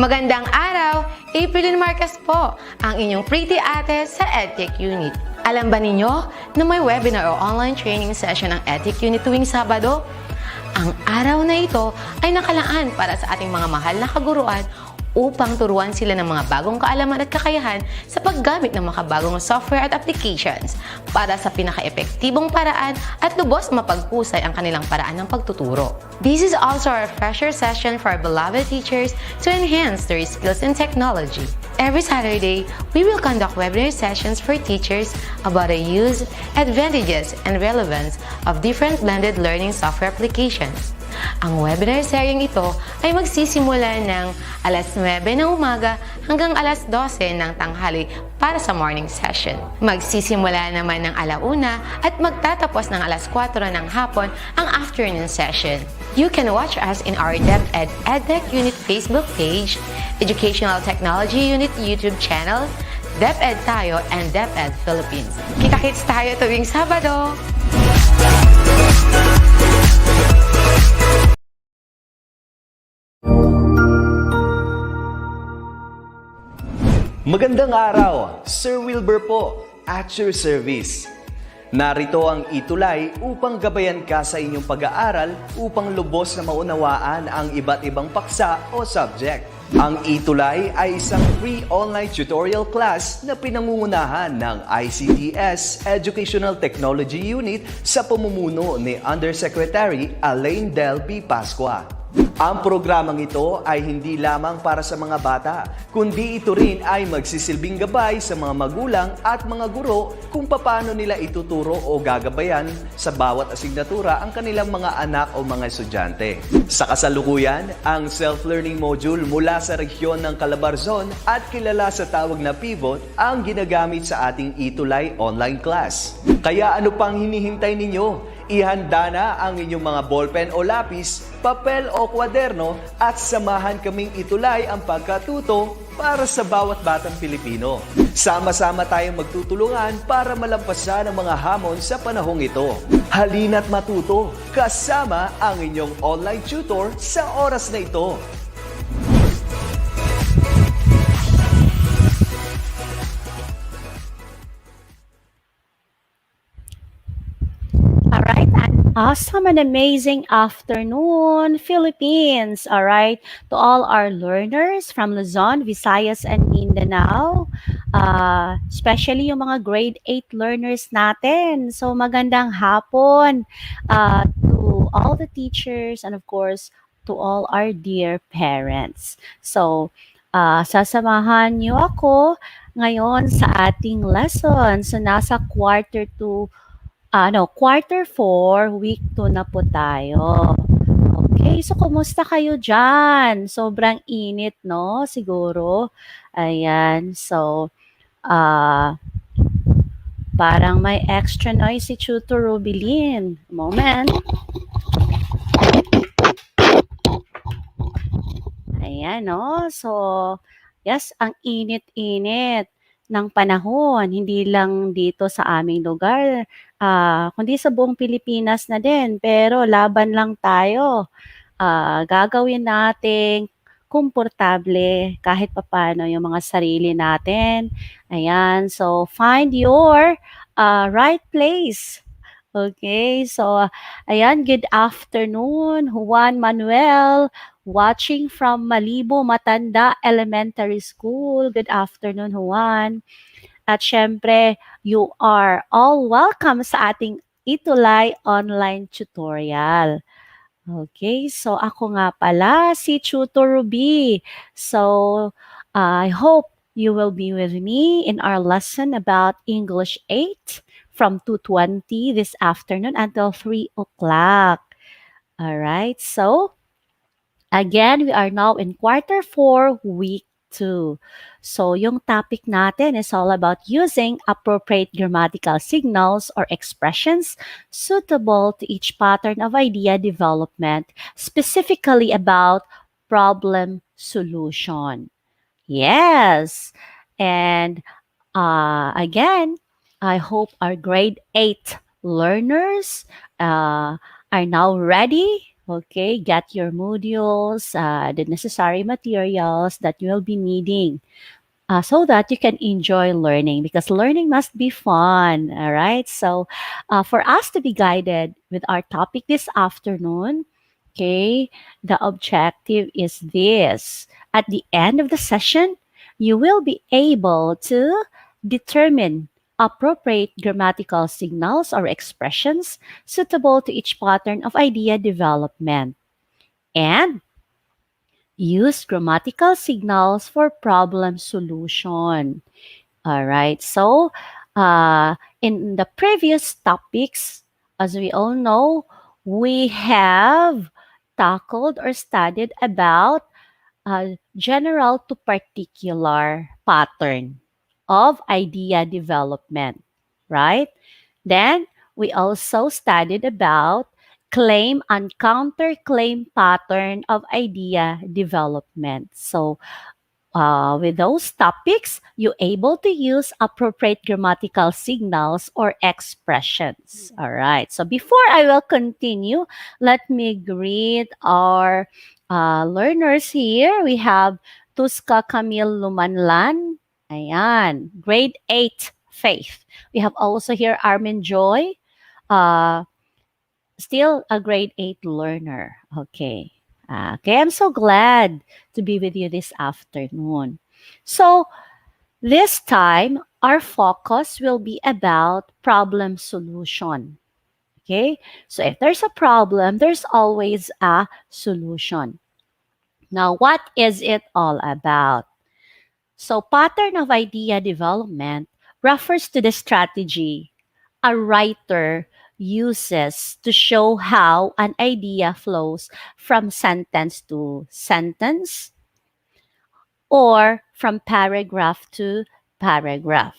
Magandang araw! April Marcas po, ang inyong pretty ate sa Edtech Unit. Alam ba ninyo na may webinar o online training session ng Edtech Unit tuwing Sabado? Ang araw na ito ay nakalaan para sa ating mga mahal na kaguruan upang turuan sila ng mga bagong kaalaman at kakayahan sa paggamit ng makabagong software at applications para sa pinaka-epektibong paraan at lubos mapaghusay ang kanilang paraan ng pagtuturo. This is also our refresher session for our beloved teachers to enhance their skills in technology. Every Saturday, we will conduct webinar sessions for teachers about the use, advantages, and relevance of different blended learning software applications. Ang webinar seryeng ito ay magsisimula ng alas 9 ng umaga hanggang alas 12 ng tanghali para sa morning session. Magsisimula naman ng alauna at magtatapos ng alas 4 ng hapon ang afternoon session. You can watch us in our DepEd Educational Unit Facebook page, Educational Technology Unit YouTube channel, DepEd Tayo, and DepEd Philippines. Kita-kits tayo tuwing Sabado! Magandang araw! Sir Wilbur po, at your service. Narito ang ETUlay upang gabayan ka sa inyong pag-aaral upang lubos na maunawaan ang iba't ibang paksa o subject. Ang ETUlay ay isang free online tutorial class na pinangungunahan ng DepEd Educational Technology Unit sa pamumuno ni Undersecretary Elaine Del B. Pascua. Ang programang ito ay hindi lamang para sa mga bata, kundi ito rin ay magsisilbing gabay sa mga magulang at mga guro kung paano nila ituturo o gagabayan sa bawat asignatura ang kanilang mga anak o mga estudyante. Sa kasalukuyan, ang self-learning module mula sa rehiyon ng Calabarzon at kilala sa tawag na pivot ang ginagamit sa ating ETUlay online class. Kaya ano pang hinihintay ninyo? Ihanda na ang inyong mga ballpen o lapis, papel o kwaderno at samahan kaming itulay ang pagkatuto para sa bawat batang Pilipino. Sama-sama tayong magtutulungan para malampasan ang mga hamon sa panahong ito. Halina't matuto kasama ang inyong online tutor sa oras na ito. Awesome and amazing afternoon, Philippines. All right, to all our learners from Luzon, Visayas, and Mindanao, especially yung mga grade 8 learners natin. So magandang hapon to all the teachers and of course to all our dear parents. So sasamahan niyo ako ngayon sa ating lesson. So nasa quarter 4, week 2 na po tayo. Okay, so kumusta kayo dyan? Sobrang init, no? Siguro. Ayan, so, parang may extra noise si Tutor Rubilin. Moment. Ayan, no? So, yes, ang init-init ng panahon, hindi lang dito sa aming lugar, kundi sa buong Pilipinas na din. Pero laban lang tayo. Gagawin nating komportable kahit papano yung mga sarili natin. Ayan, so find your right place. Okay, so ayan, good afternoon, Juan Manuel, watching from Malibo, Matanda Elementary School. Good afternoon, Juan. At syempre, you are all welcome sa ating ETUlay online tutorial. Okay, so ako nga pala si Tutor Ruby. So, I hope you will be with me in our lesson about English 8 from 2:20 this afternoon until 3 o'clock. All right, so again, we are now in quarter 4, week 2. So, yung topic natin is all about using appropriate grammatical signals or expressions suitable to each pattern of idea development, specifically about problem solution. Yes. And again, I hope our grade 8 learners are now ready Okay, get your modules, the necessary materials that you'll be needing, so that you can enjoy learning, because learning must be fun. All right. So, for us to be guided with our topic this afternoon, okay, the objective is this: at the end of the session, you will be able to determine appropriate grammatical signals or expressions suitable to each pattern of idea development, and use grammatical signals for problem solution. All right. So, in the previous topics, as we all know, we have tackled or studied about general to particular pattern of idea development, right? Then we also studied about claim and counterclaim pattern of idea development. So, with those topics, you're able to use appropriate grammatical signals or expressions. All right. So before I will continue, let me greet our learners here. We have Tuska Camille Lumanlan. Ayan. Grade 8, Faith. We have also here Armin Joy. Uh, Still a grade 8 learner. Okay. Okay, I'm so glad to be with you this afternoon. So, this time, our focus will be about problem solution. Okay, so if there's a problem, there's always a solution. Now, what is it all about? So, pattern of idea development refers to the strategy a writer uses to show how an idea flows from sentence to sentence or from paragraph to paragraph.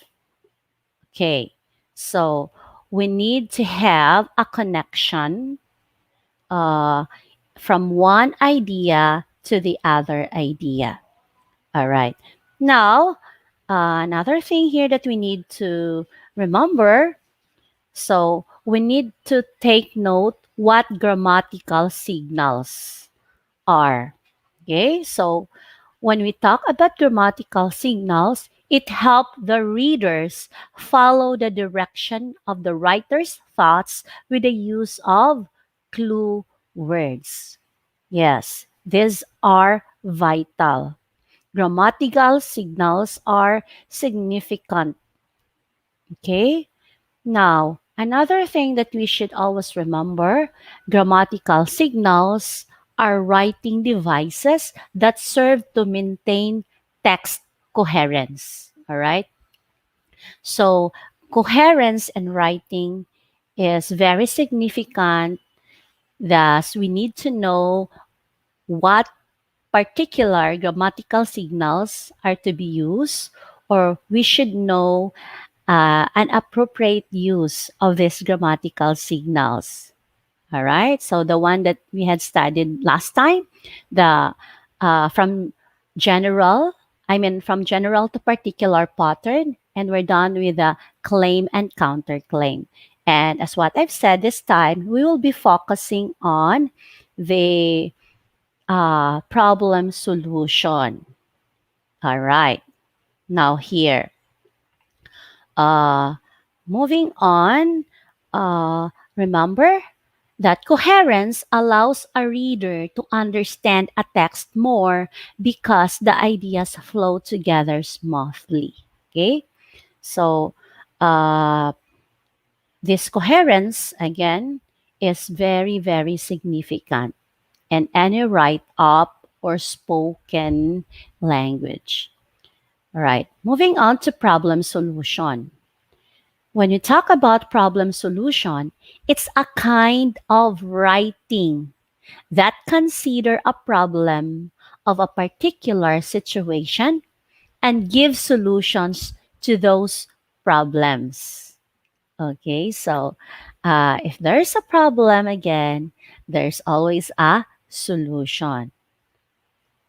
Okay, so we need to have a connection uh, from one idea to the other idea. All right. Now, another thing here that we need to remember, so we need to take note what grammatical signals are. Okay, so when we talk about grammatical signals, it helps the readers follow the direction of the writer's thoughts with the use of clue words. Yes, these are vital. Grammatical signals are significant. Okay, now, another thing that we should always remember, grammatical signals are writing devices that serve to maintain text coherence. All right? So, coherence in writing is very significant. Thus, we need to know what particular grammatical signals are to be used, or we should know an appropriate use of these grammatical signals. All right. So the one that we had studied last time, the from general, from general to particular pattern, and we're done with the claim and counterclaim. And as what I've said this time, we will be focusing on the problem solution. All right. Now here, uh, moving on, remember that coherence allows a reader to understand a text more because the ideas flow together smoothly. Okay, so uh, this coherence again is very, very significant in any write up or spoken language. All right, moving on to problem solution. When you talk about problem solution, it's a kind of writing that consider a problem of a particular situation and give solutions to those problems. Okay, so if there's a problem again, there's always a solution.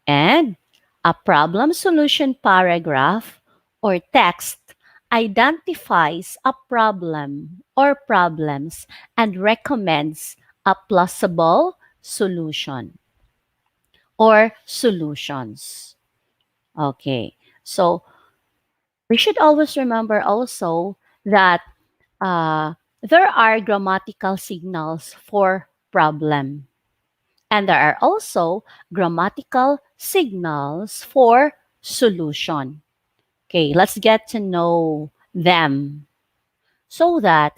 And a problem solution paragraph or text identifies a problem or problems and recommends a plausible solution or solutions. Okay, so we should always remember also that uh, there are grammatical signals for problem, and there are also grammatical signals for solution. Okay, let's get to know them so that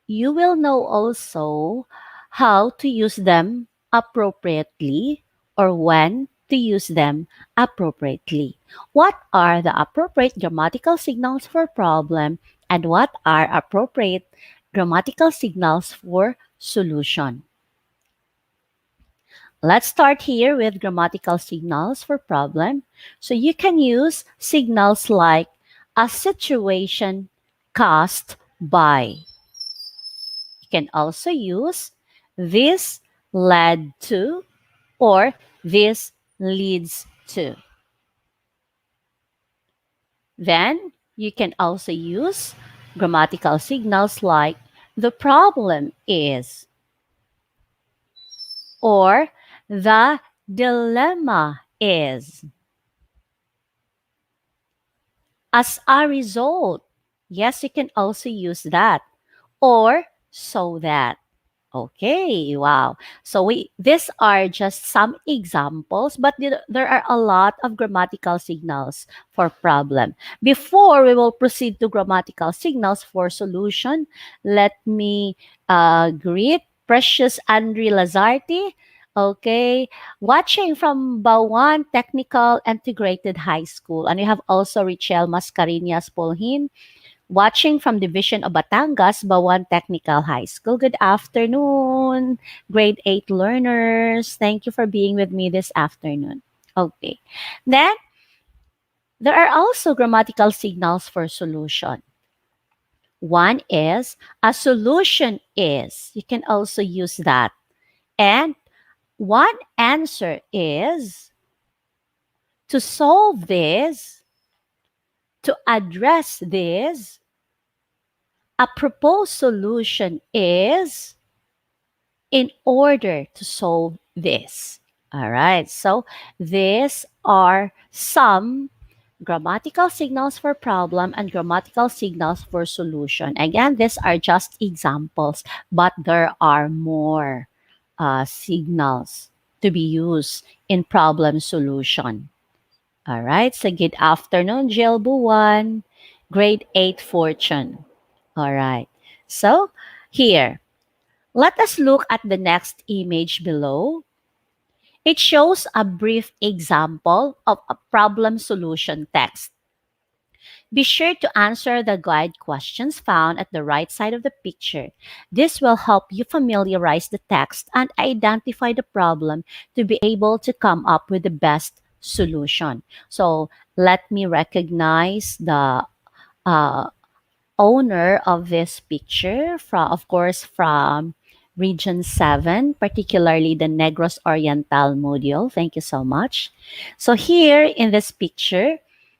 you will know also how to use them appropriately or when to use them appropriately. What are the appropriate grammatical signals for problem and what are appropriate grammatical signals for solution? Let's start here with grammatical signals for problem. So you can use signals like a situation caused by. You can also use this led to or this leads to. Then you can also use grammatical signals like the problem is or the dilemma is. As a result, yes, you can also use that or so that. Okay, wow. So these are just some examples, but there are a lot of grammatical signals for problem. Before we will proceed to grammatical signals for solution, let me greet Precious Andre Lazarte. Okay, watching from Bawan Technical Integrated High School. And we have also Richelle Mascareñas Polhin watching from Division of Batangas, Bawan Technical High School. Good afternoon, grade 8 learners. Thank you for being with me this afternoon. Okay. Then, there are also grammatical signals for solution. One is, a solution is. You can also use that. And one answer is, to solve this, to address this, a proposed solution is in order to solve this. All right. So these are some grammatical signals for problem and grammatical signals for solution. Again, these are just examples, but there are more signals to be used in problem solution. All right. So good afternoon, Jill Buwan, grade 8 Fortune. All right. So here, let us look at the next image below. It shows a brief example of a problem solution text. Be sure to answer the guide questions found at the right side of the picture. This will help you familiarize the text and identify the problem to be able to come up with the best solution. So let me recognize the uh, owner of this picture, from, of course, from Region 7, particularly the Negros Oriental module. Thank you so much. So here in this picture,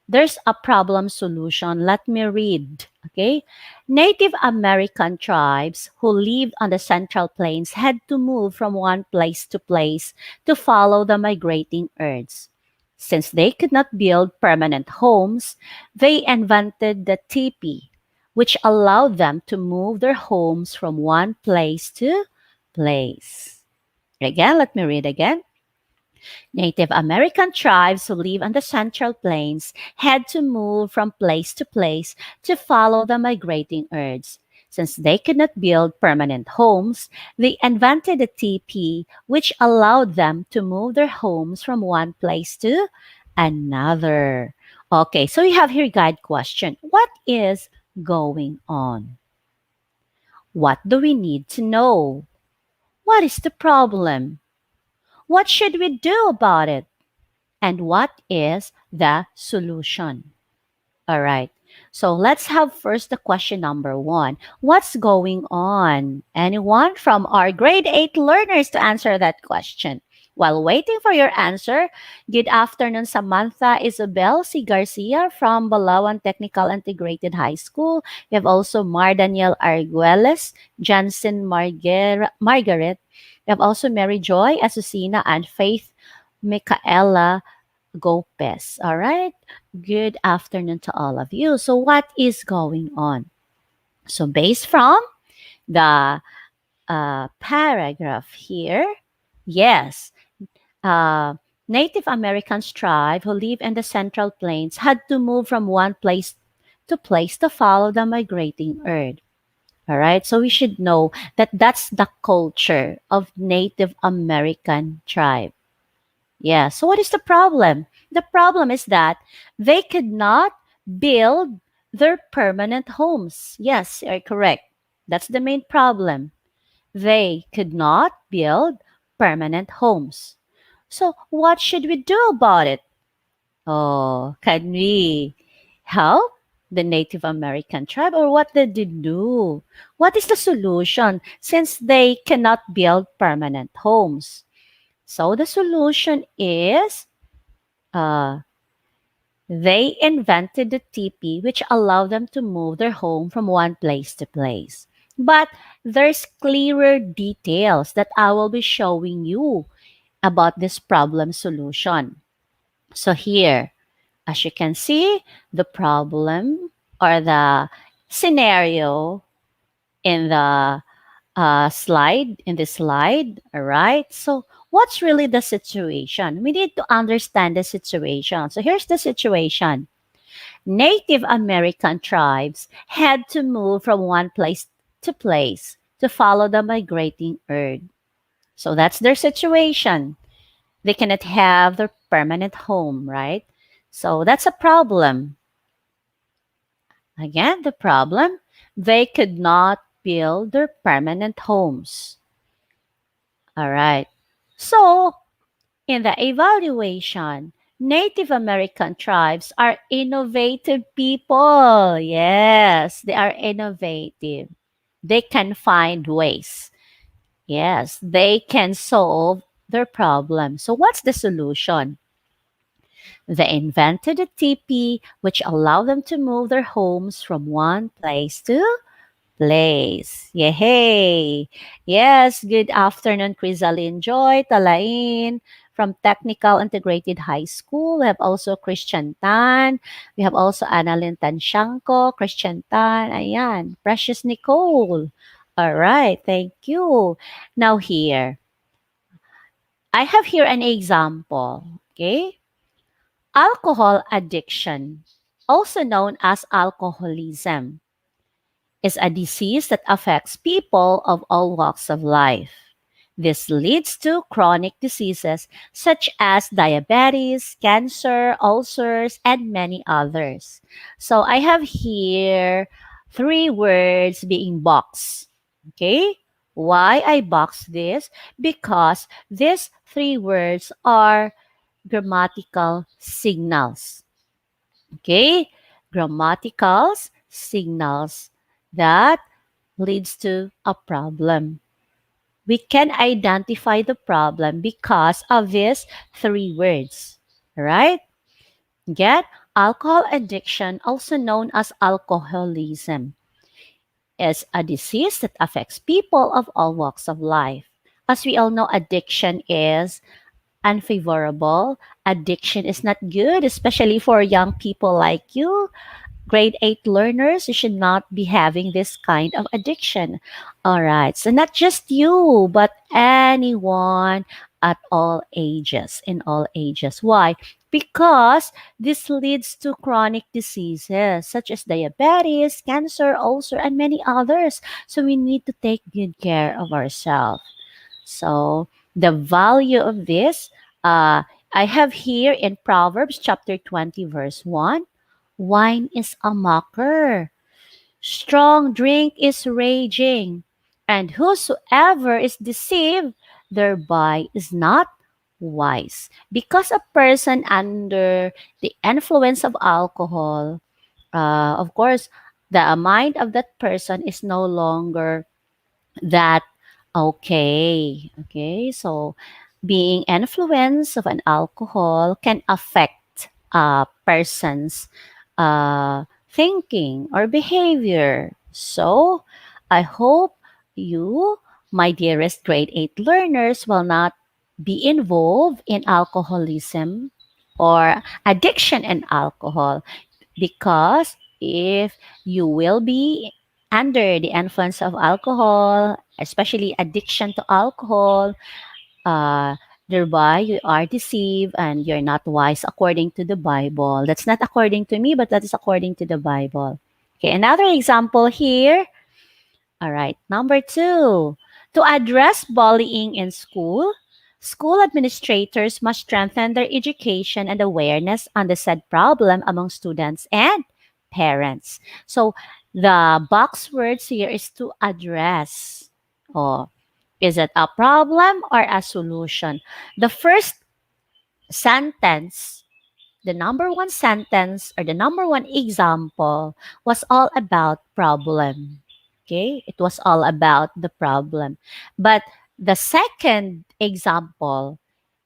there's a problem solution. Let me read, okay? Native American tribes who lived on the Central Plains had to move from one place to follow the migrating herds. Since they could not build permanent homes, they invented the teepee, which allowed them to move their homes from one place to place. Again, let me read again. Native American tribes who live on the Central Plains had to move from place to follow the migrating herds. Since they could not build permanent homes, they invented a teepee, which allowed them to move their homes from one place to another. Okay, so we have here guide question. What is going on? What do we need to know? What is the problem? What should we do about it? And what is the solution? All right. So let's have first the question number 1. What's going on? Anyone from our grade 8 learners to answer that question? While waiting for your answer, good afternoon, Samantha Isabel C. Garcia from Balawan Technical Integrated High School. We have also Mar Daniel Arguelles, Jansen Margaret, We have also Mary Joy, Azucena, and Faith Micaela Gopez. All right. Good afternoon to all of you. So, what is going on? So, based from the paragraph here, yes, uh, Native Americans tribe who live in the Central Plains had to move from one place to follow the migrating herd. All right. So we should know that that's the culture of Native American tribe. Yeah. So what is the problem? The problem is that they could not build their permanent homes. Yes, you're correct. That's the main problem. They could not build permanent homes. So what should we do about it? Oh, can we help the Native American tribe, or what did they do? What is the solution since they cannot build permanent homes? So the solution is uh, they invented the teepee, which allowed them to move their home from one place to place. But there's clearer details that I will be showing you about this problem solution. So here, as you can see, the problem or the scenario in the slide, all right? So what's really the situation? We need to understand the situation. So here's the situation. Native American tribes had to move from one place to place to follow the migrating herd. So that's their situation. They cannot have their permanent home, right? So that's a problem. Again, the problem, they could not build their permanent homes. All right. So, in the evaluation, Native American tribes are innovative people. Yes, they are innovative. They can find ways. Yes, they can solve their problem. So, what's the solution? They invented a teepee which allowed them to move their homes from one place to place. Yay! Yes, good afternoon, Crisaline Joy, Talain, from Technical Integrated High School. We have also Christian Tan. We have also Annalyn Tanshanko, Christian Tan. Ayan, Precious Nicole. All right, thank you. Now here, I have here an example. Okay? Alcohol addiction, also known as alcoholism, is a disease that affects people of all walks of life. This leads to chronic diseases such as diabetes, cancer, ulcers, and many others. So I have here three words being boxed. Okay? Why I box this? Because these three words are grammatical signals. Okay? Grammatical signals that leads to a problem. We can identify the problem because of these three words. Right? Get alcohol addiction, also known as alcoholism, is a disease that affects people of all walks of life. As we all know, addiction is unfavorable. Addiction is not good, especially for young people like you. Grade 8 learners, you should not be having this kind of addiction. All right. So not just you, but anyone at all ages, in all ages. Why? Because this leads to chronic diseases such as diabetes, cancer, ulcer, and many others. So we need to take good care of ourselves. So the value of this, I have here in Proverbs chapter 20, verse 1. Wine is a mocker. Strong drink is raging. And whosoever is deceived thereby is not wise. Because a person under the influence of alcohol, of course, the mind of that person is no longer that okay. Okay, so being influenced of an alcohol can affect a person's thinking or behavior. So I hope you my dearest grade 8 learners will not be involved in alcoholism or addiction and alcohol, because if you will be under the influence of alcohol, especially addiction to alcohol, uh, thereby you are deceived and you're not wise according to the Bible. That's not according to me, but that is according to the Bible. Okay, another example here. All right, number 2. To address bullying in school, school administrators must strengthen their education and awareness on the said problem among students and parents. So the box words here is to address. Oh, is it a problem or a solution? The first sentence, the number one sentence or the number one example was all about problem. Okay, it was all about the problem. But the second example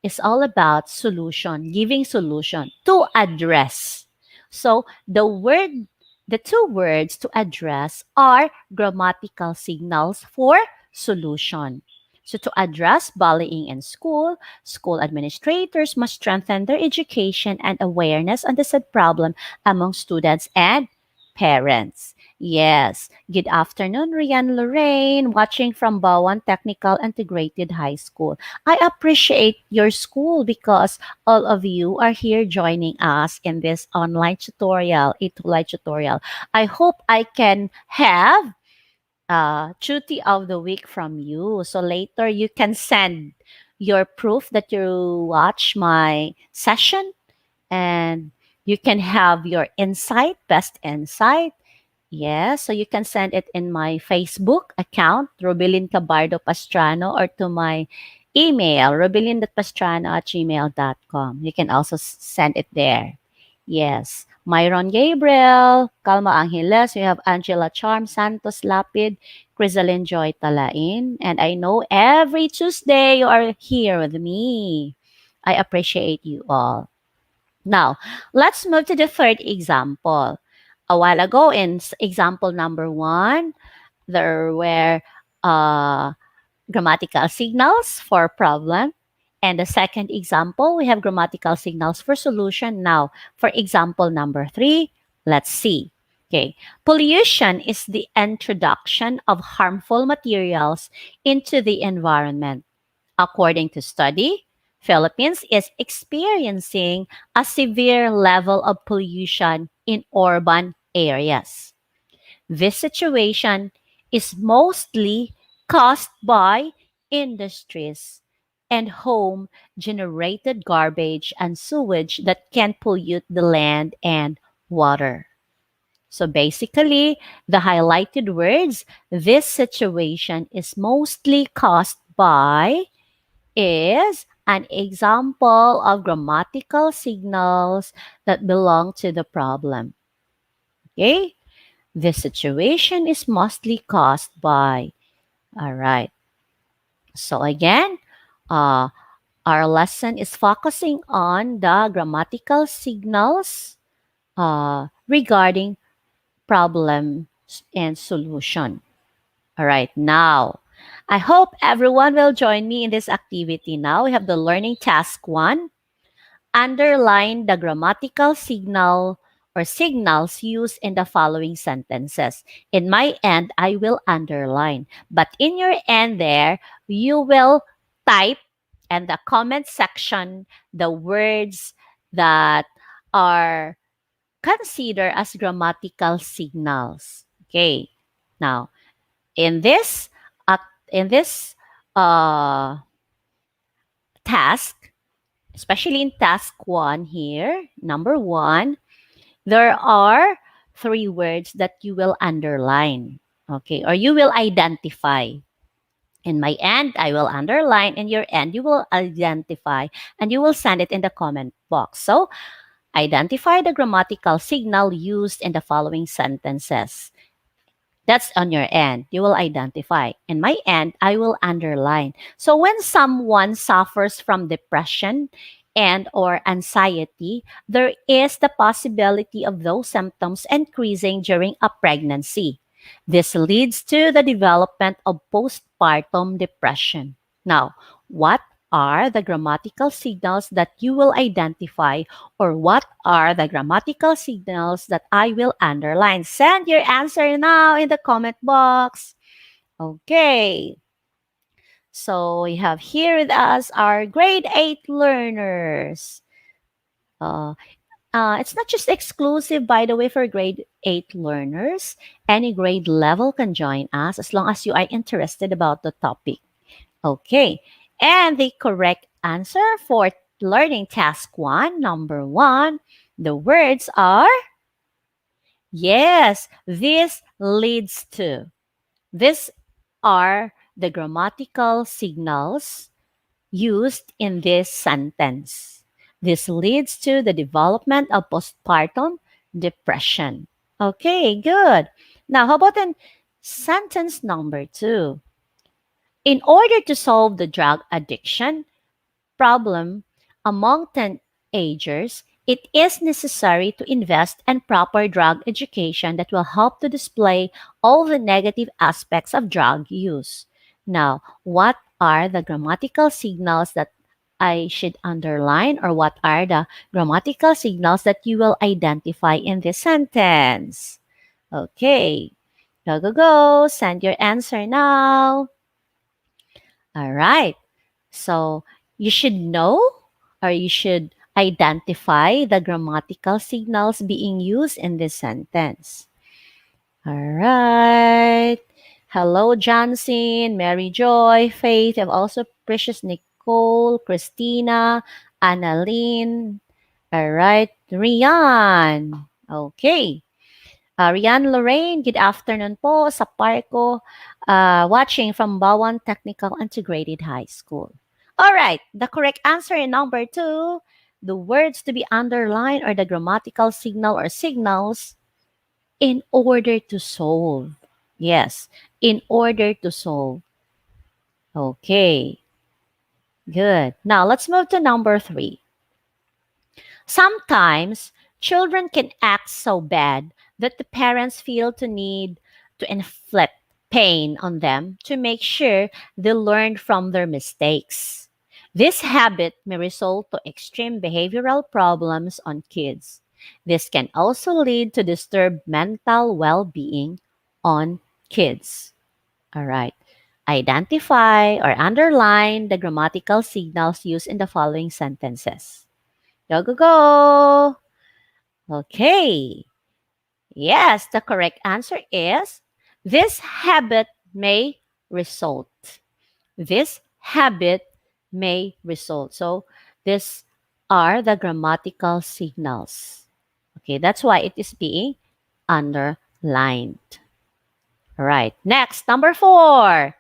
is all about solution, giving solution to address. So the two words to address are grammatical signals for solution. So to address bullying in school, school administrators must strengthen their education and awareness on the said problem among students and parents. Yes. Good afternoon, Rian Lorraine, watching from Bawan Technical Integrated High School. I appreciate your school because all of you are here joining us in this online tutorial, ETUlay tutorial. I hope I can have duty of the week from you. So later you can send your proof that you watch my session, and you can have your insight, best insight. Yes, so you can send it in my Facebook account, Robilin Cabardo Pastrano, or to my email, robilin.pastrano@gmail.com. You can also send it there. Yes. Myron Gabriel, Calma Angeles, we have Angela Charm, Santos Lapid, Crisalin Joy Talain. And I know every Tuesday you are here with me. I appreciate you all. Now, let's move to the third example. A while ago, in example number 1, there were grammatical signals for problem. And the second example, we have grammatical signals for solution. Now, for example number 3, let's see. Okay, pollution is the introduction of harmful materials into the environment. According to study, Philippines is experiencing a severe level of pollution in urban areas. This situation is mostly caused by industries and home generated garbage and sewage that can pollute the land and water. So basically, the highlighted words, this situation is mostly caused by, is an example of grammatical signals that belong to the problem. Okay? The situation is mostly caused by. All right. So again, uh, our lesson is focusing on the grammatical signals regarding problem and solution. All right. Now, I hope everyone will join me in this activity. Now we have the learning task 1. Underline the grammatical signal or signals used in the following sentences. In my end, I will underline. But in your end there, you will type in the comment section the words that are considered as grammatical signals. Okay. Now, in this in this uh, task, especially in task 1 here, number 1, there are 3 words that you will underline, okay, or you will identify. In my end, I will underline. In your end, you will identify, and you will send it in the comment box. So, identify the grammatical signal used in the following sentences. That's on your end. You will identify. In my end, I will underline. So when someone suffers from depression and or anxiety, there is the possibility of those symptoms increasing during a pregnancy. This leads to the development of postpartum depression. Now, what are the grammatical signals that you will identify, or what are the grammatical signals that I will underline? Send your answer now in the comment box. Okay. So we have here with us our grade 8 learners. Uh, it's not just exclusive, by the way, for grade 8 learners. Any grade level can join us as long as you are interested about the topic. Okay. And the correct answer for learning task 1, number 1, the words are, yes, this leads to. These are the grammatical signals used in this sentence. This leads to the development of postpartum depression. Okay, good. Now, how about in sentence number 2? In order to solve the drug addiction problem among teenagers, it is necessary to invest in proper drug education that will help to display all the negative aspects of drug use. Now, what are the grammatical signals that I should underline, or what are the grammatical signals that you will identify in this sentence? Okay, go, go, go. Send your answer now. All right. So you should know, or you should identify the grammatical signals being used in this sentence. All right. Hello, Johnson, Mary Joy, Faith, and also Precious Nicole, Christina, Annalyn. All right. Rian. Okay. Rian Lorraine, good afternoon po sa Parco, watching from Bawan Technical Integrated High School. All right, the correct answer in number 2, the words to be underlined are the grammatical signal or signals in order to solve. Yes, in order to solve. Okay, good. Now let's move to number 3. Sometimes children can act so bad that the parents feel the need to inflict pain on them to make sure they learn from their mistakes. This habit may result to extreme behavioral problems on kids. This can also lead to disturbed mental well-being on kids. All right. Identify or underline the grammatical signals used in the following sentences. Go, go, go. Okay. Yes, the correct answer is this habit may result. This habit may result. So, these are the grammatical signals. Okay, that's why it is being underlined. All right, next, number 4.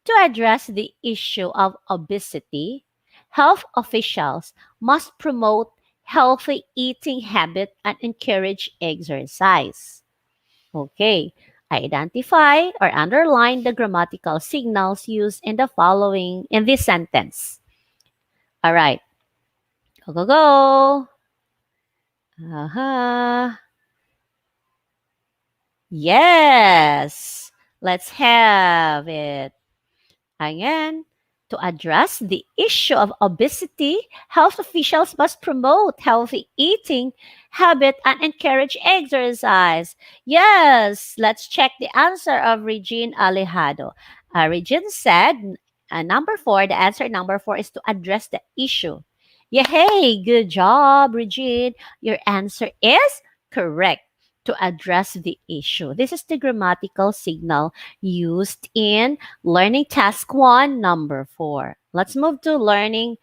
To address the issue of obesity, health officials must promote healthy eating habit and encourage exercise. Okay, identify or underline the grammatical signals used in the following in this sentence. All right, go, go, go. Uh-huh. Yes, let's have it. Again, to address the issue of obesity, health officials must promote healthy eating habit and encourage exercise. Yes, let's check the answer of Regine Alejado. Regine said, number 4, the answer number 4 is to address the issue. Yay, good job, Regine. Your answer is correct. To address the issue. This is the grammatical signal used in learning task 1, number 4. Let's move to learning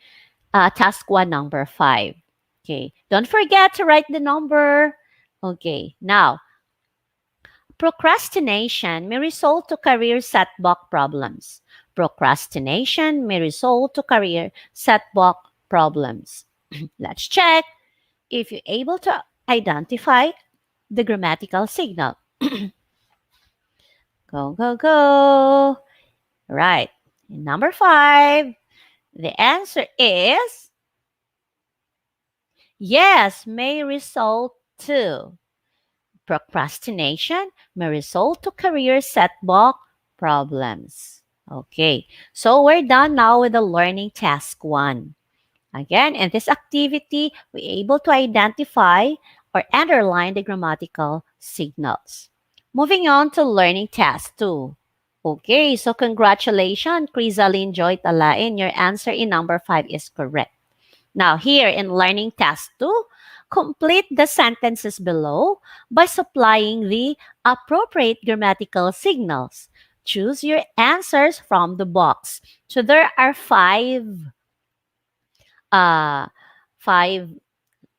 task 1, number 5. Okay, don't forget to write the number. Okay, now, procrastination may result to career setback problems. Procrastination may result to career setback problems. Let's check if you're able to identify the grammatical signal. Go, go, go. Right. Number 5, the answer is yes, may result to. procrastination may result to career setback problems. Okay, so we're done now with the learning task 1. Again, in this activity, we're able to identify or underline the grammatical signals. Moving on to learning task 2. Okay, so congratulations, Crisaline Joy Talain. Your answer in number 5 is correct. Now, here in learning task 2, complete the sentences below by supplying the appropriate grammatical signals. Choose your answers from the box. So there are uh, five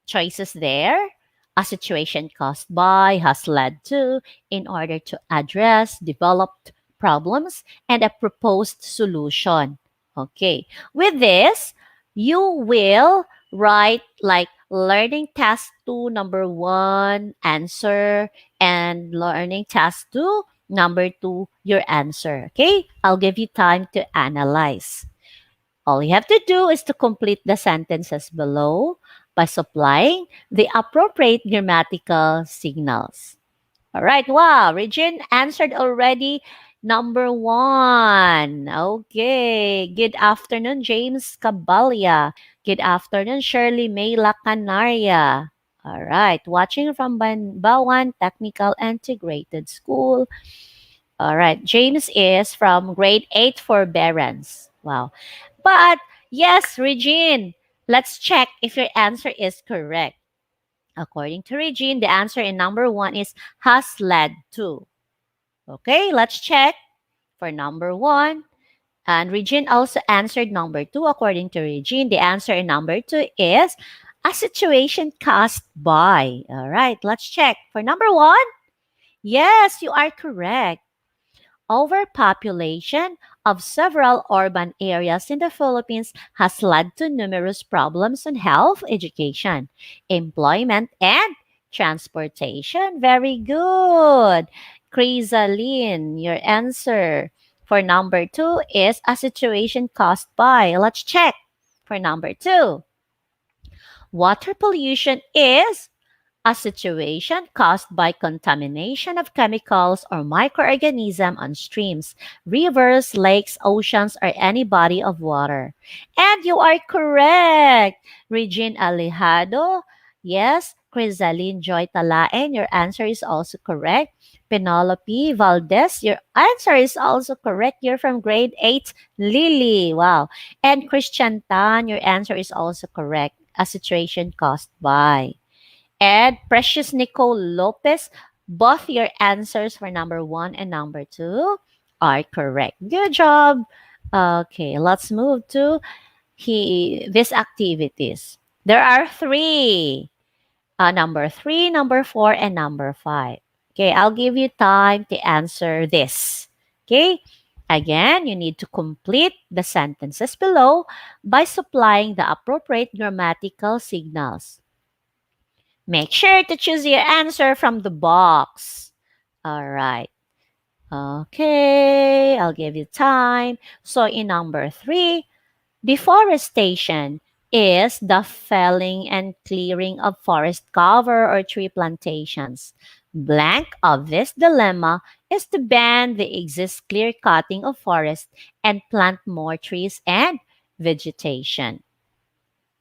choices there. A situation caused by, has led to, in order to address developed problems, and a proposed solution. Okay. With this, you will write like learning task 2, number 1, answer, and learning task 2, number 2, your answer. Okay. I'll give you time to analyze. All you have to do is to complete the sentences below by supplying the appropriate grammatical signals. All right. Wow. Regine answered already number 1. Okay. Good afternoon, James Cabalia. Good afternoon, Shirley Mayla Canaria. All right. Watching from Bawan Technical Integrated School. All right. James is from grade 8 forbearance. Wow. But yes, Regine, let's check if your answer is correct. According to Regine, the answer in number 1 is has led to. Okay, let's check for number 1. And Regine also answered number 2. According to Regine, the answer in number 2 is a situation caused by. All right, let's check for number 1. Yes, you are correct. Overpopulation of several urban areas in the Philippines has led to numerous problems in health, education, employment, and transportation. Very good. Crisaline, your answer for number 2 is a situation caused by. Let's check for number 2. Water pollution is a situation caused by contamination of chemicals or microorganisms on streams, rivers, lakes, oceans, or any body of water. And you are correct, Regine Alejado. Yes, Crisaline Joy Talaen, your answer is also correct. Penelope Valdez, your answer is also correct. You're from grade 8, Lily. Wow. And Christian Tan, your answer is also correct. A situation caused by. And Precious Nicole Lopez, both your answers for number 1 and number 2 are correct. Good job. Okay, let's move to these activities. There are 3. Number 3, number 4, and number 5. Okay, I'll give you time to answer this. Okay, again, you need to complete the sentences below by supplying the appropriate grammatical signals. Make sure to choose your answer from the box. All right. Okay, I'll give you time. So in number 3, deforestation is the felling and clearing of forest cover or tree plantations. Blank of this dilemma is to ban the exist clear cutting of forest and plant more trees and vegetation.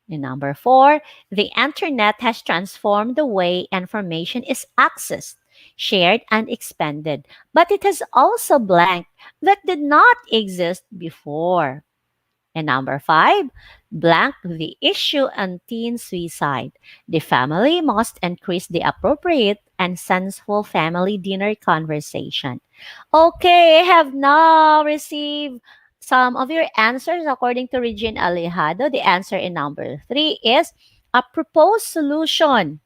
And number 4, the internet has transformed the way information is accessed, shared, and expanded, but it has also blank that did not exist before. And number 5, blank the issue on teen suicide. The family must increase the appropriate and sensible family dinner conversation. Okay, I have now received some of your answers according to Regine Alejado. The answer in number 3 is a proposed solution.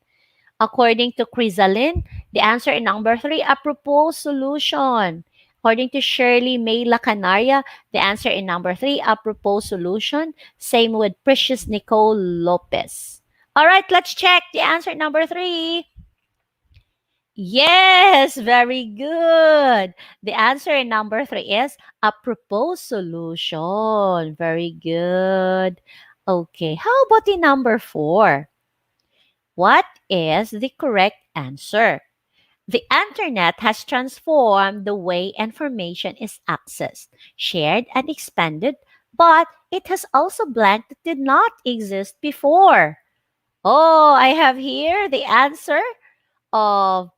According to Crisaline, the answer in number 3, a proposed solution. According to Shirley May Lacanaria, the answer in number 3, a proposed solution. Same with Precious Nicole Lopez. All right, let's check the answer number 3. Yes, very good. The answer in number 3 is a proposed solution. Very good. Okay, how about the number 4? What is the correct answer? The internet has transformed the way information is accessed, shared, and expanded, but it has also blank that did not exist before. Oh, I have here the answer of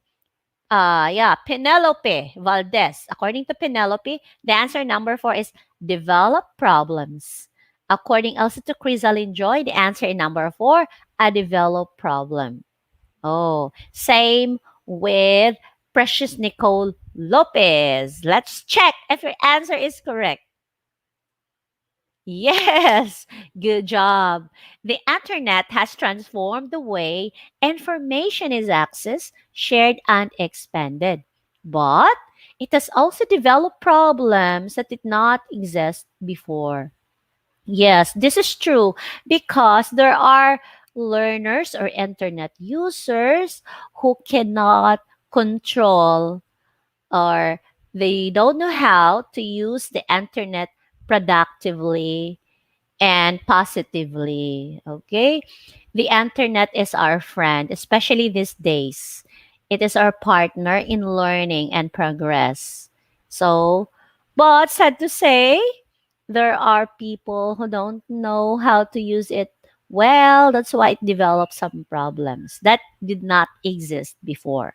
Penelope Valdez. According to Penelope, the answer number 4 is develop problems. According also to Crisaline Joy, the answer in number 4, a develop problem. Oh, same with Precious Nicole Lopez. Let's check if your answer is correct. Yes, good job. The internet has transformed the way information is accessed, shared, and expanded. But it has also developed problems that did not exist before. Yes, this is true because there are learners or internet users who cannot control or they don't know how to use the internet productively and positively. Okay? The internet is our friend, especially these days. It is our partner in learning and progress. So, but sad to say, there are people who don't know how to use it well. That's why it develops some problems that did not exist before.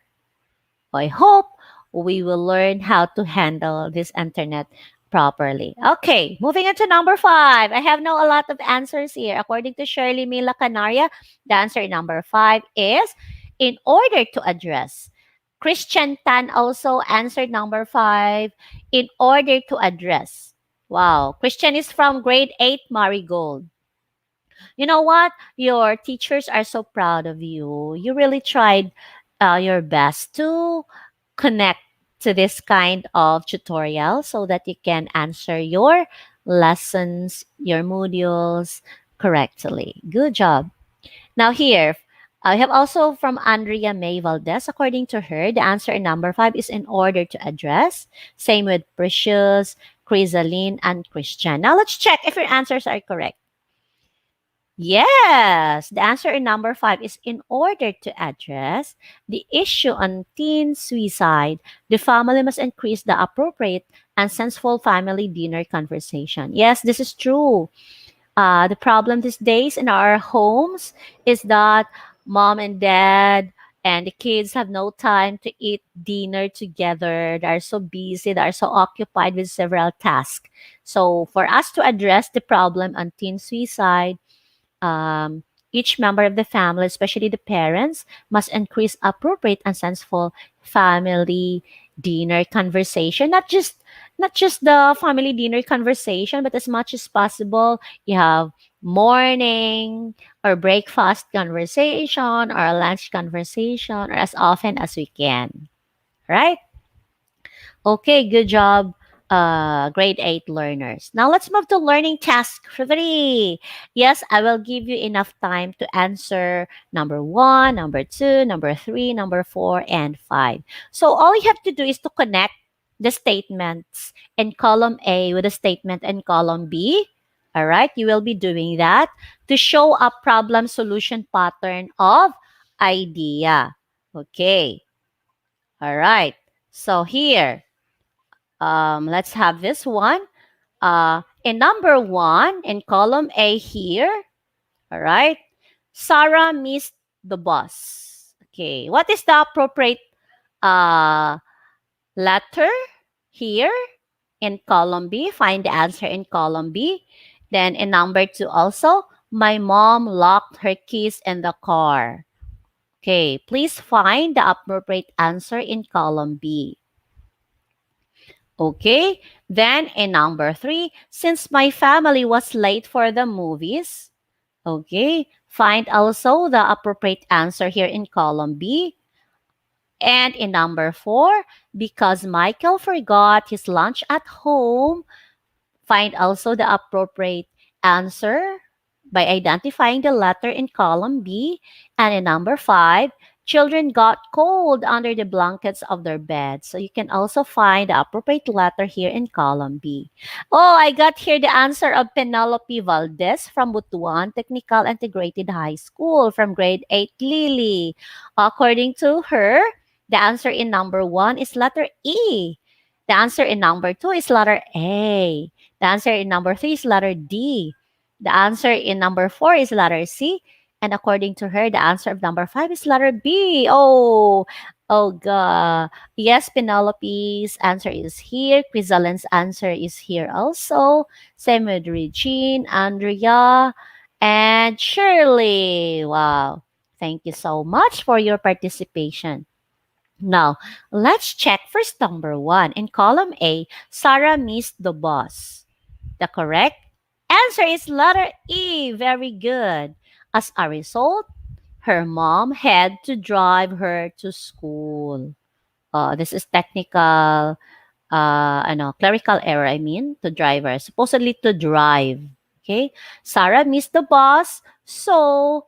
I hope we will learn how to handle this internet properly. Okay, moving on to number 5. I have now a lot of answers here. According to Shirley Mila Canaria, the answer number 5 is in order to address. Christian Tan also answered number 5 in order to address. Wow, Christian is from grade 8 Marigold. You know what? Your teachers are so proud of you. You really tried your best to connect to this kind of tutorial so that you can answer your lessons, your modules correctly. Good job. Now here, I have also from Andrea May Valdez. According to her, the answer in number 5 is in order to address. Same with Precious, Chrysaline, and Christian. Now let's check if your answers are correct. Yes, the answer in number 5 is in order to address the issue on teen suicide, the family must increase the appropriate and sensible family dinner conversation. Yes, this is true. The problem these days in our homes is that mom and dad and the kids have no time to eat dinner together. They are so busy, they are so occupied with several tasks. So, for us to address the problem on teen suicide, each member of the family, especially the parents, must increase appropriate and sensible family dinner conversation. Not just the family dinner conversation, but as much as possible, you have morning or breakfast conversation or lunch conversation or as often as we can. Right? Okay, good job, grade 8 learners. Now let's move to learning task 3. Yes, I will give you enough time to answer number 1, number 2, number 3, number 4, and 5. So all you have to do is to connect the statements in column A with the statement in column B. All right, you will be doing that to show a problem solution pattern of idea. Okay. All right. So here, let's have this one. In number 1, in column A here, all right, Sarah missed the bus. Okay, what is the appropriate uh, letter here in column B? Find the answer in column B. Then in number 2 also, my mom locked her keys in the car. Okay, please find the appropriate answer in column B. Okay, then in number 3, since my family was late for the movies, okay, find also the appropriate answer here in column B. And in number 4, because Michael forgot his lunch at home, find also the appropriate answer by identifying the letter in column B. And in number 5, children got cold under the blankets of their bed. So you can also find the appropriate letter here in column B. Oh, I got here the answer of Penelope Valdez from Butuan Technical Integrated High School from grade 8 Lily. According to her, The answer in number 1 is letter E. The answer in number 2 is letter A. The answer in number 3 is letter D. The answer in number 4 is letter C. And according to her, the answer of number 5 is letter B. Oh God. Yes, Penelope's answer is here. Chrysalin's answer is here also. Same with Regine, Andrea, and Shirley. Wow. Thank you so much for your participation. Now, let's check first number 1. In column A, Sarah missed the bus. The correct answer is letter E. Very good. As a result, her mom had to drive her to school. This is technical, clerical error, I mean, to driver. Supposedly to drive. Okay? Sarah missed the bus, so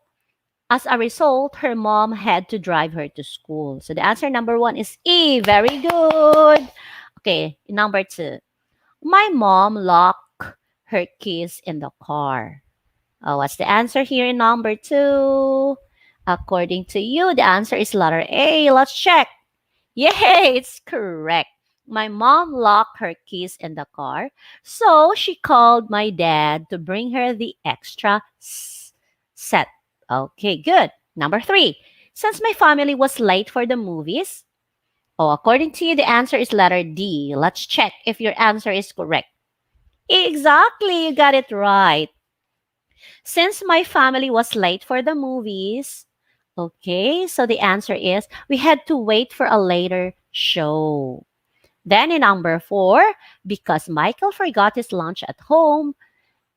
as a result, her mom had to drive her to school. So the answer number 1 is E. Very good. Okay, number 2. My mom locked her keys in the car. What's the answer here in number 2? According to you, the answer is letter A. Let's check. Yay, it's correct. My mom locked her keys in the car, so she called my dad to bring her the extra set. Okay, good. Number 3. Since my family was late for the movies, according to you, the answer is letter D. Let's check if your answer is correct. Exactly, you got it right. Since my family was late for the movies, okay, so the answer is we had to wait for a later show. Then in number 4, because Michael forgot his lunch at home,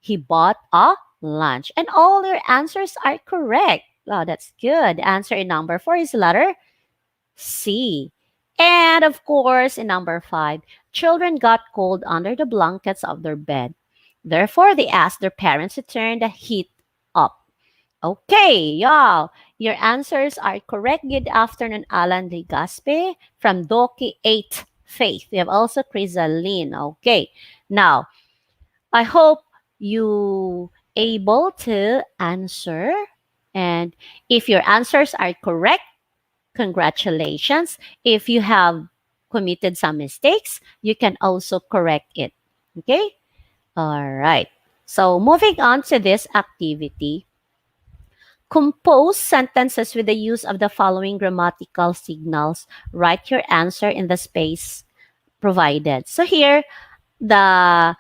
he bought a lunch. And all your answers are correct. Wow, that's good. The answer in number 4 is letter C. And of course, in number 5, children got cold under the blankets of their bed. Therefore, they asked their parents to turn the heat up. Okay, y'all. Your answers are correct. Good afternoon, Alan de Gaspe from Doki 8 Faith. We have also Chrysaline. Okay. Now, I hope you able to answer. And if your answers are correct, congratulations. If you have committed some mistakes, you can also correct it. Okay? All right. So moving on to this activity, compose sentences with the use of the following grammatical signals. Write your answer in the space provided. So here, the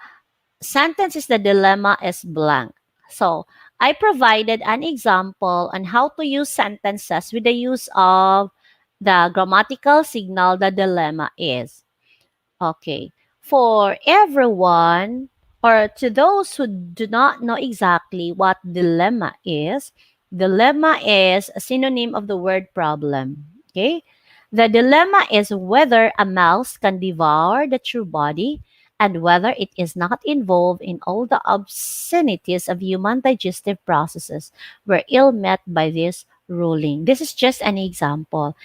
sentence is the dilemma is blank. So I provided an example on how to use sentences with the use of the grammatical signal the dilemma is. Okay. For everyone, or to those who do not know exactly what dilemma is a synonym of the word problem. Okay? The dilemma is whether a mouse can devour the true body and whether it is not involved in all the obscenities of human digestive processes were ill met by this ruling. This is just an example.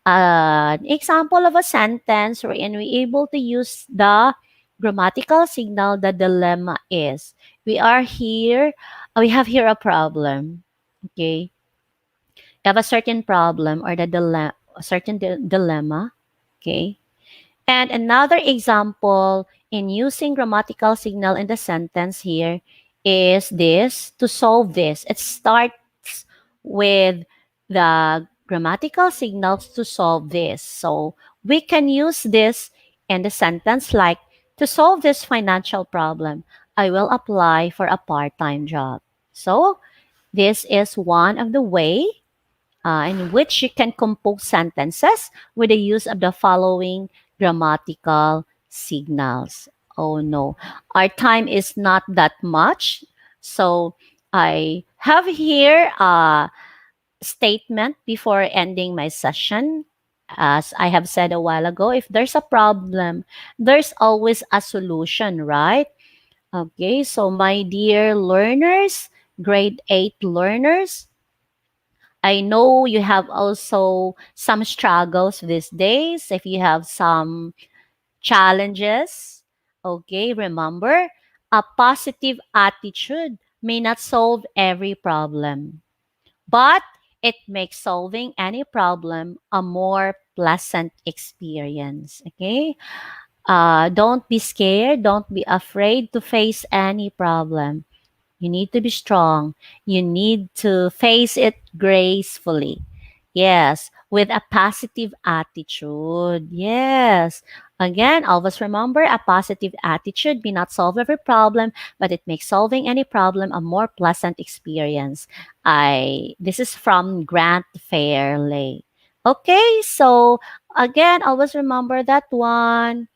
An example of a sentence wherein we're able to use the grammatical signal the dilemma is. We have here a problem. Okay. You have a certain problem or a certain dilemma. Okay. And another example in using grammatical signal in the sentence here is this, to solve this. It starts with the grammatical signals to solve this. So we can use this in the sentence like, to solve this financial problem, I will apply for a part-time job. So this is one of the way in which you can compose sentences with the use of the following grammatical signals. Oh no, our time is not that much. So I have here a statement before ending my session. As I have said a while ago, if there's a problem, there's always a solution, right? Okay, so my dear learners, grade 8 learners, I know you have also some struggles these days. If you have some challenges, okay, remember, a positive attitude may not solve every problem, but it makes solving any problem a more pleasant experience. Okay? Don't be scared. Don't be afraid to face any problem. You need to be strong. You need to face it gracefully. Yes, with a positive attitude. Yes. Again, always remember a positive attitude may not solve every problem, but it makes solving any problem a more pleasant experience. This is from Grant Fairley. Okay, so again, always remember that one.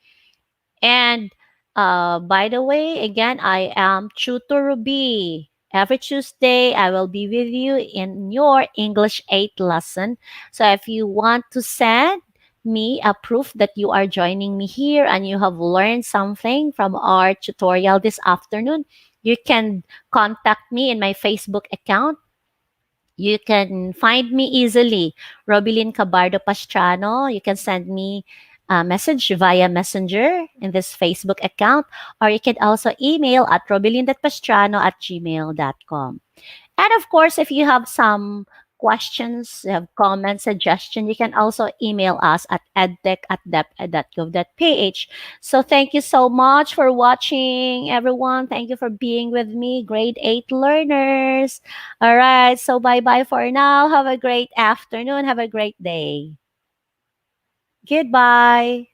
And by the way, again, I am Tutor Ruby. Every Tuesday, I will be with you in your English 8 lesson. So if you want to send me a proof that you are joining me here and you have learned something from our tutorial this afternoon, you can contact me in my Facebook account. You can find me easily, Robilyn Cabardo Pastrano. You can send me a message via Messenger in this Facebook account, or you can also email at robilyn.pastrano@gmail.com. And of course, if you have some questions, you have comments, suggestions, you can also email us at edtech@deped.gov.ph. So thank you so much for watching, everyone. Thank you for being with me, grade 8 learners. All right, so bye-bye for now. Have a great afternoon. Have a great day. Goodbye.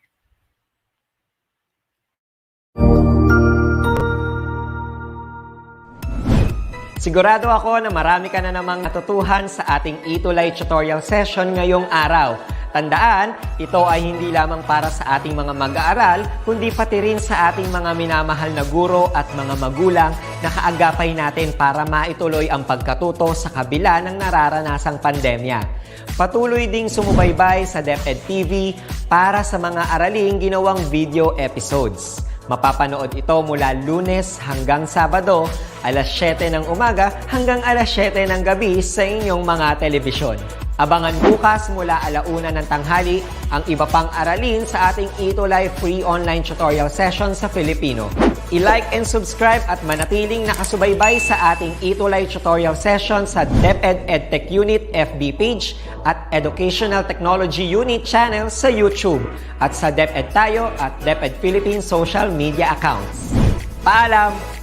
Sigurado ako na marami ka na namang natutuhan sa ating ETUlay tutorial session ngayong araw. Tandaan, ito ay hindi lamang para sa ating mga mag-aaral, kundi pati rin sa ating mga minamahal na guro at mga magulang na kaagapay natin para maituloy ang pagkatuto sa kabila ng nararanasang pandemya. Patuloy ding sumubaybay sa DepEd TV para sa mga araling ginawang video episodes. Mapapanood ito mula Lunes hanggang Sabado, alas 7 ng umaga hanggang alas 7 ng gabi sa inyong mga telebisyon. Abangan bukas mula 1:00 ng tanghali ang iba pang aralin sa ating ETUlay free online tutorial session sa Filipino. I-like and subscribe at manatiling nakasubaybay sa ating ETUlay tutorial session sa DepEd Edtech Unit FB page at Educational Technology Unit channel sa YouTube at sa DepEd Tayo at DepEd Philippines social media accounts. Paalam!